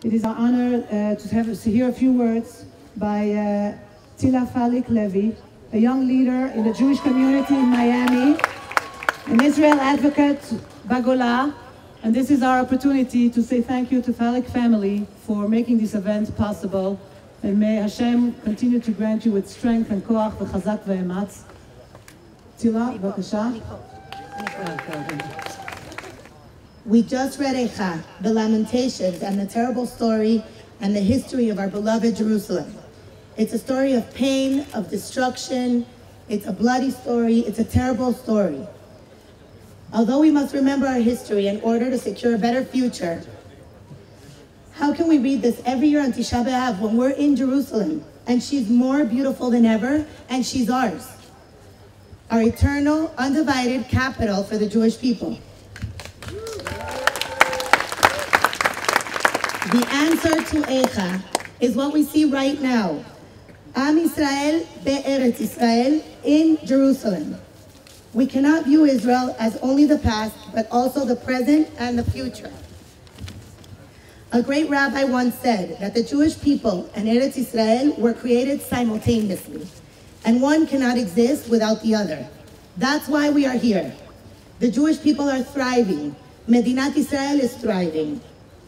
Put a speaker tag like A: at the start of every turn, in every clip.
A: It is our honor to hear a few words by Tila Levi, a young leader in the Jewish community in Miami, an Israel advocate, Bagola, and this is our opportunity to say thank you to Falik family for making this event possible, and may Hashem continue to grant you with strength and koach v'chazak v'ematz. Tila, b'kasha.
B: We just read Eicha, the Lamentations, and the terrible story and the history of our beloved Jerusalem. It's a story of pain, of destruction. It's a bloody story. It's a terrible story. Although we must remember our history in order to secure a better future, how can we read this every year on Tisha BeAv when we're in Jerusalem and she's more beautiful than ever and she's ours? Our eternal, undivided capital for the Jewish people. The answer to Eicha is what we see right now. Am Yisrael be'eretz Yisrael in Jerusalem. We cannot view Israel as only the past, but also the present and the future. A great rabbi once said that the Jewish people and Eretz Yisrael were created simultaneously, and one cannot exist without the other. That's why we are here. The Jewish people are thriving. Medinat Yisrael is thriving.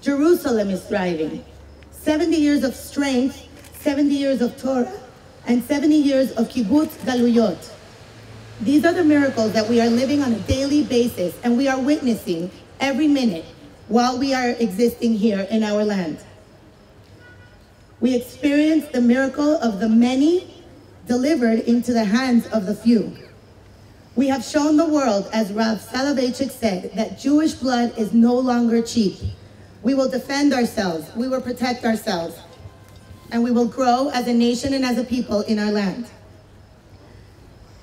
B: Jerusalem is thriving. 70 years of strength, 70 years of Torah, and 70 years of kibbutz galuyot. These are the miracles that we are living on a daily basis, and we are witnessing every minute while we are existing here in our land. We experience the miracle of the many delivered into the hands of the few. We have shown the world, as Rav Soloveitchik said, that Jewish blood is no longer cheap. We will defend ourselves, we will protect ourselves, and we will grow as a nation and as a people in our land.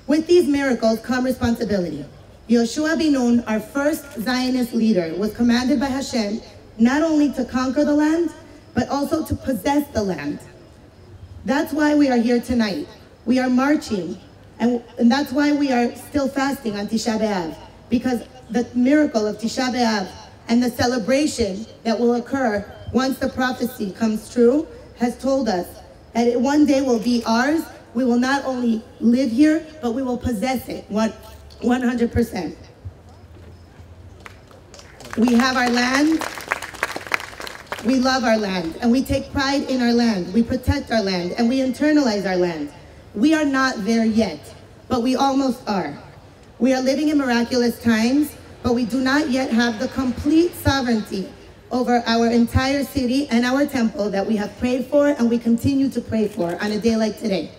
B: With these miracles come responsibility. Yoshua bin Nun, our first Zionist leader, was commanded by Hashem not only to conquer the land, but also to possess the land. That's why we are here tonight. We are marching, and that's why we are still fasting on Tisha BeAv, because the miracle of Tisha BeAv and the celebration that will occur once the prophecy comes true has told us that it one day will be ours. We will not only live here, but we will possess it 100%. We have our land, we love our land, and we take pride in our land. We protect our land, and we internalize our land. We are not there yet, but we almost are. We are living in miraculous times, but we do not yet have the complete sovereignty over our entire city and our temple that we have prayed for and we continue to pray for on a day like today.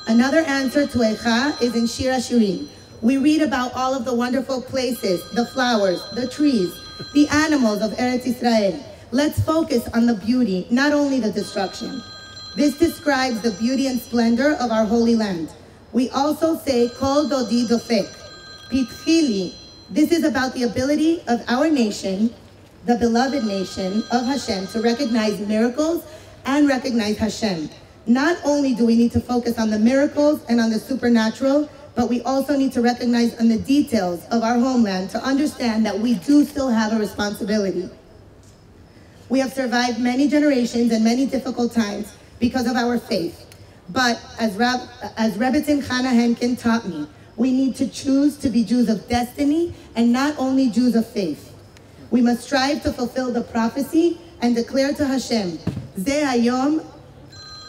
B: Another answer to Eicha is in Shir HaShirim. We read about all of the wonderful places, the flowers, the trees, the animals of Eretz Yisrael. Let's focus on the beauty, not only the destruction. This describes the beauty and splendor of our holy land. We also say, Kol Dodi Dofek. Pitchili, this is about the ability of our nation, the beloved nation of Hashem, to recognize miracles and recognize Hashem. Not only do we need to focus on the miracles and on the supernatural, but we also need to recognize on the details of our homeland to understand that we do still have a responsibility. We have survived many generations and many difficult times because of our faith. But as Rebbetzin Chana Henkin taught me, we need to choose to be Jews of destiny and not only Jews of faith. We must strive to fulfill the prophecy and declare to Hashem, Zeh Hayom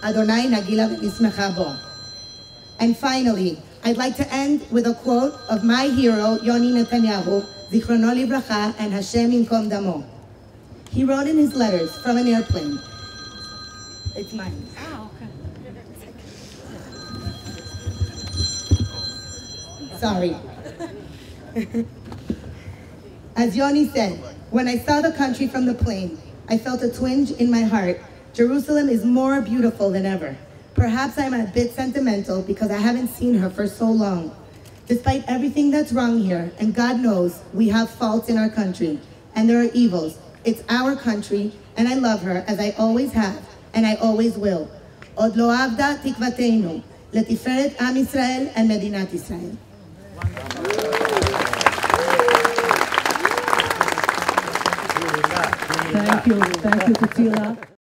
B: Adonai Nagila V'nismecha Bo. And finally, I'd like to end with a quote of my hero, Yoni Netanyahu, Zichrono Livracha, and Hashem Yinkom Damo. He wrote in his letters from an airplane. It's mine.
C: Oh, okay.
B: Sorry. As Yoni said, when I saw the country from the plane, I felt a twinge in my heart. Jerusalem is more beautiful than ever. Perhaps I'm a bit sentimental because I haven't seen her for so long. Despite everything that's wrong here, and God knows we have faults in our country, and there are evils, it's our country, and I love her as I always have, and I always will. Od lo avda tikvateinu, letiferet Am Yisrael and Medinat Yisrael.
A: Thank you. you. Thank you to Tila.